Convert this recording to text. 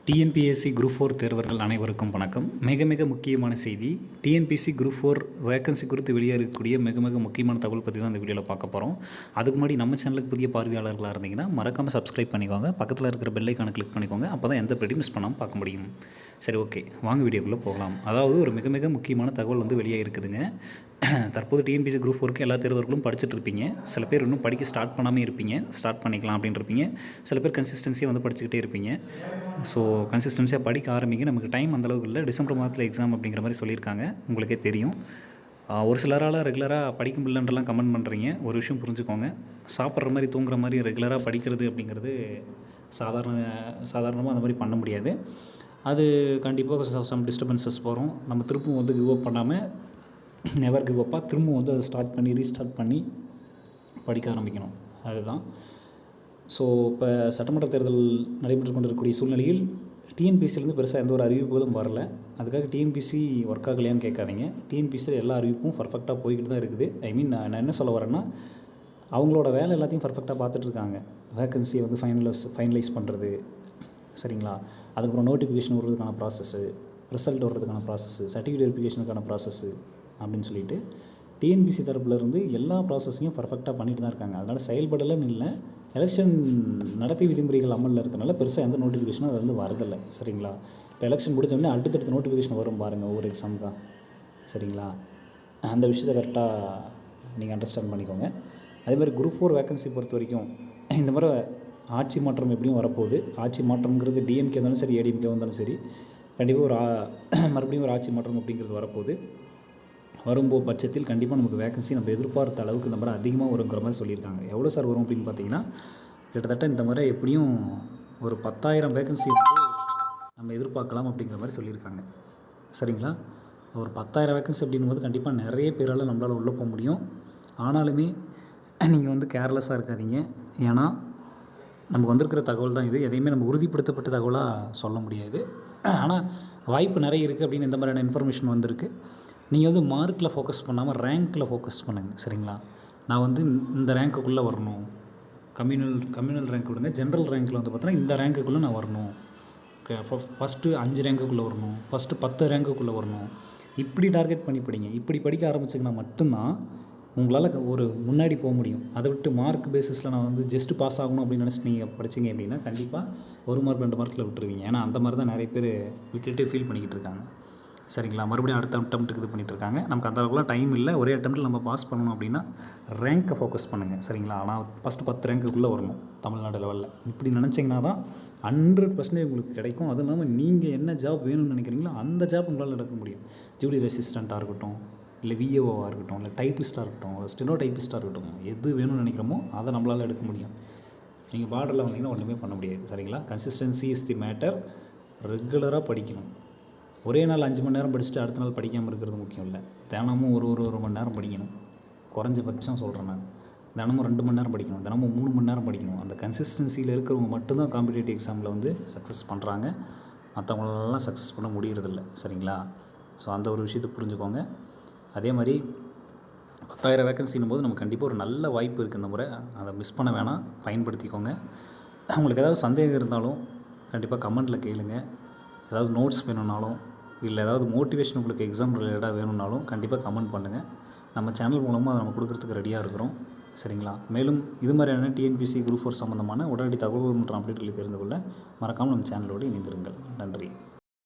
TNPSC group 4 தேர்வர்கள் அனைவருக்கும் வணக்கம். மிக மிக முக்கியமான செய்தி. டிஎன்பிஎஸ்சி குரூப் 4 வேக்கன்சி குறித்து வெளியே இருக்கக்கூடிய மிக மிக முக்கியமான தகவல் பற்றி தான் இந்த வீடியோவில் பார்க்க போகிறோம். அதுக்கு முன்னாடி நம்ம சேனலுக்கு புதிய பார்வையாளர்களாக இருந்தீங்கன்னா மறக்காமல் சப்ஸ்கிரைப் பண்ணிக்கோங்க. பக்கத்தில் இருக்கிற பெல் ஐக்கானை கிளிக் பண்ணிக்கோங்க. அப்போ தான் எந்த பெரிய மிஸ் பண்ணாமல் பார்க்க முடியும். சரி, ஓகே, வாங்க வீடியோக்குள்ளே போகலாம். அதாவது ஒரு மிக மிக முக்கியமான தகவல் வெளியே இருக்குதுங்க. தற்போது டிஎன்பிஎஸ்சி குரூப் 4க்கு எல்லா தேர்வர்களும் படிச்சுட்டு இருப்பீங்க. சில பேர் இன்னும் படிக்க ஸ்டார்ட் பண்ணாமல் இருப்பீங்க. ஸ்டார்ட் பண்ணிக்கலாம் அப்படின்னு இருப்பீங்க. சில பேர் கன்சிஸ்டன்சியாக படிச்சுக்கிட்டே இருப்பீங்க. ஸோ கன்சிஸ்டன்சியாக படிக்க ஆரம்பிங்க. நமக்கு டைம் அந்தளவுக்கு இல்லை. டிசம்பர் மாதத்தில் எக்ஸாம் அப்படிங்கிற மாதிரி சொல்லியிருக்காங்க. உங்களுக்கே தெரியும். ஒரு சிலரால் ரெகுலராக படிக்க முடியலன்றலாம் கமெண்ட் பண்ணுறீங்க. ஒரு விஷயம் புரிஞ்சுக்கோங்க. சாப்பிட்ற மாதிரி தூங்குற மாதிரி ரெகுலராக படிக்கிறது அப்படிங்கிறது சாதாரணமாக அந்த மாதிரி பண்ண முடியாது. அது கண்டிப்பாக சம் டிஸ்டர்பன்சஸ் வரும். நம்ம திரும்பவும் கிவ் அப் பண்ணாமல் நெவர் கிவ் அப்பாக திரும்பவும் அதை ஸ்டார்ட் பண்ணி ரீஸ்டார்ட் பண்ணி படிக்க ஆரம்பிக்கணும். அதுதான். ஸோ இப்போ சட்டமன்ற தேர்தல் நடைபெற்று கொண்டிருக்கக்கூடிய சூழ்நிலையில் டிஎன்பிஎஸ்சிலேருந்து பெருசாக எந்த ஒரு அறிவிப்புகளும் வரல. அதுக்காக டிஎன்பிஎஸ்சி ஒர்க் ஆகலையான்னு கேட்காதீங்க. டிஎன்பிஎஸ்சியில் எல்லா அறிவிப்பும் பர்ஃபெக்டாக போய்கிட்டு தான் இருக்குது. நான் என்ன சொல்ல வரேன்னா, அவங்களோட வேலை எல்லாத்தையும் பர்ஃபெக்டாக பார்த்துட்ருக்காங்க. வேக்கன்சியை ஃபைனலைஸ் பண்ணுறது, சரிங்களா? அதுக்கப்புறம் நோட்டிஃபிகேஷன் வர்றதுக்கான ப்ராசஸ்ஸு, ரிசல்ட் வர்றதுக்கான ப்ராசஸ்ஸு, சர்டிஃபிகேட் வெரிஃபிகேஷனுக்கான ப்ராசஸ்ஸு அப்படின்னு சொல்லிட்டு டிஎன்பிஎஸ்சி தரப்புலேருந்து எல்லா ப்ராசஸையும் பர்ஃபெக்டாக பண்ணிட்டு தான் இருக்காங்க. அதனால் செயல்படலைன்னு இல்லை. எலெக்ஷன் நடத்தை விதிமுறைகள் அமலில் இருக்கிறனால பெருசாக எந்த நோட்டிஃபிகேஷனும் அது வரதில்லை, சரிங்களா? இப்போ எலெக்ஷன் முடிஞ்சோடனே அடுத்தடுத்த நோட்டிஃபிகேஷன் வரும் பாருங்கள் ஒவ்வொரு எக்ஸாமுக்காக, சரிங்களா? அந்த விஷயத்தை கரெக்டாக நீங்கள் அண்டர்ஸ்டாண்ட் பண்ணிக்கோங்க. அதேமாதிரி குரூப் 4 வேக்கன்சி பொறுத்த வரைக்கும் இந்த மாதிரி ஆட்சி மாற்றம் எப்படியும் வரப்போகுது. ஆட்சி மாற்றம்ங்கிறது டிஎம்கே இருந்தாலும் சரி, ஏடிஎம்கே இருந்தாலும் சரி, கண்டிப்பாக மறுபடியும் ஒரு ஆட்சி மாற்றம் அப்படிங்கிறது வரப்போகுது. வரும்போது பட்சத்தில் கண்டிப்பாக நமக்கு வேக்கன்சி நம்ம எதிர்பார்த்த அளவுக்கு இந்த மாதிரி அதிகமாக வருங்கிற மாதிரி சொல்லியிருக்காங்க. எவ்வளோ சார் வரும் அப்படின்னு பார்த்தீங்கன்னா, கிட்டத்தட்ட இந்த மாதிரி எப்படியும் ஒரு 10,000 வேக்கன்சி நம்ம எதிர்பார்க்கலாம் அப்படிங்கிற மாதிரி சொல்லியிருக்காங்க, சரிங்களா? ஒரு 10,000 வேக்கன்சி அப்படிங்கும்போது கண்டிப்பாக நிறைய பேரால் நம்மளால் உள்ளே போக முடியும். ஆனாலுமே நீங்கள் கேர்லெஸ்ஸாக இருக்காதீங்க. ஏன்னா நமக்கு வந்திருக்கிற தகவல் தான் இது. எதையுமே நம்ம உறுதிப்படுத்தப்பட்ட தகவலாக சொல்ல முடியாது. ஆனால் வாய்ப்பு நிறைய இருக்குது அப்படின்னு இந்த மாதிரியான இன்ஃபர்மேஷன் வந்திருக்கு. நீங்கள் மார்க்கில் ஃபோக்கஸ் பண்ணாமல் ரேங்க்கில் ஃபோக்கஸ் பண்ணுங்கள், சரிங்களா? நான் இந்த ரேங்க்குள்ளே வரணும். கம்யூனல் ரேங்க் விடுங்க. ஜென்ரல் ரேங்க்கில் பார்த்தீங்கன்னா இந்த ரேங்க்குள்ளே நான் வரணும். ஃபஸ்ட்டு 5 ரேங்க்குள்ளே வரணும். ஃபஸ்ட்டு 10 ரேங்க்குள்ளே வரணும். இப்படி டார்கெட் பண்ணி படிங்க. இப்படி படிக்க ஆரம்பிச்சிங்கன்னா மட்டும்தான் உங்களால் ஒரு முன்னாடி போக முடியும். அதை விட்டு மார்க் பேஸிஸில் நான் ஜஸ்ட்டு பாஸ் ஆகணும் அப்படின்னு நினச்சிட்டு நீங்கள் படிச்சிங்க அப்படின்னா கண்டிப்பாக 1 மார்க் 2 மார்க்கில் விட்டுருவீங்க. ஏன்னா அந்த மாதிரி தான் நிறைய பேர் விட்டுட்டு ஃபீல் பண்ணிக்கிட்டு இருக்காங்க, சரிங்களா? மறுபடியும் அடுத்த அட்டம்ப்ட்டுக்கு இது பண்ணிகிட்டு இருக்காங்க. நமக்கு அந்த அளவுக்குலாம் டைம் இல்லை. ஒரே அட்டம்ப்ட்டில் நம்ம பாஸ் பண்ணணும் அப்படின்னா ரேங்க்கை ஃபோக்கஸ் பண்ணுங்கள், சரிங்களா? ஆனால் ஃபஸ்ட்டு 10 ரேங்க்குள்ளே வரணும் தமிழ்நாடு லெவலில். இப்படி நினச்சிங்கன்னா தான் 100% உங்களுக்கு கிடைக்கும். அதுவும் இல்லாமல் நீங்கள் என்ன ஜாப் வேணும்னு நினைக்கிறீங்களோ அந்த ஜாப் உங்களால் எடுக்க முடியும். ஜூனியர் அசிஸ்டண்ட்டாக இருக்கட்டும், இல்லை விஏஓவாக இருக்கட்டும், இல்லை டைப்பிஸ்ட்டாக இருக்கட்டும், இல்லை ஸ்டெனோ டைப்பிஸ்ட்டாக இருக்கட்டும், எது வேணும்னு நினைக்கிறோமோ அதை நம்மளால் எடுக்க முடியும். நீங்கள் பார்டரில் வந்தீங்கன்னா ஒன்றுமே பண்ண முடியாது, சரிங்களா? Consistency is the matter. ரெகுலராக படிக்கணும். ஒரே நாள் 5 மணி நேரம் படிச்சுட்டு அடுத்த நாள் படிக்காமல் இருக்கிறது முக்கியம் இல்லை. தினமும் ஒரு மணி நேரம் படிக்கணும். குறைஞ்சபட்சம் சொல்கிறேன் நான். தினமும் 2 மணி நேரம் படிக்கணும். தினமும் 3 மணி நேரம் படிக்கணும். அந்த கன்சிஸ்டன்சியில் இருக்கிறவங்க மட்டும்தான் காம்படிட்டிவ் எக்ஸாமில் சக்ஸஸ் பண்ணுறாங்க. மற்றவங்களெல்லாம் சக்ஸஸ் பண்ண முடியறதில்ல, சரிங்களா? ஸோ அந்த ஒரு விஷயத்தை புரிஞ்சுக்கோங்க. அதே மாதிரி 10,000 வேக்கன்சின்னும் போது நமக்கு கண்டிப்பாக ஒரு நல்ல வாய்ப்பு இருக்குது இந்த முறை. அதை மிஸ் பண்ண வேணாம், பயன்படுத்திக்கோங்க. உங்களுக்கு ஏதாவது சந்தேகம் இருந்தாலும் கண்டிப்பாக கமெண்ட்டில் கேளுங்க. ஏதாவது நோட்ஸ் வேணும்னாலும், இல்லை ஏதாவது மோட்டிவேஷன் உங்களுக்கு எக்ஸாம் ரிலேட்டடாக வேணும்னாலும் கண்டிப்பாக கமெண்ட் பண்ணுங்கள். நம்ம சேனல் மூலமாக அதை நம்ம கொடுக்குறதுக்கு ரெடியாக இருக்கிறோம், சரிங்களா? மேலும் இது மாதிரியான டிஎன்பிஎஸ்சி குரூப் 4 சம்மந்தமான உடனடி தகவல்கள் மற்றும் அப்டேட்களை தெரிந்து கொள்ள மறக்காமல் நம்ம சேனலோடு இணைந்திருங்கள். நன்றி.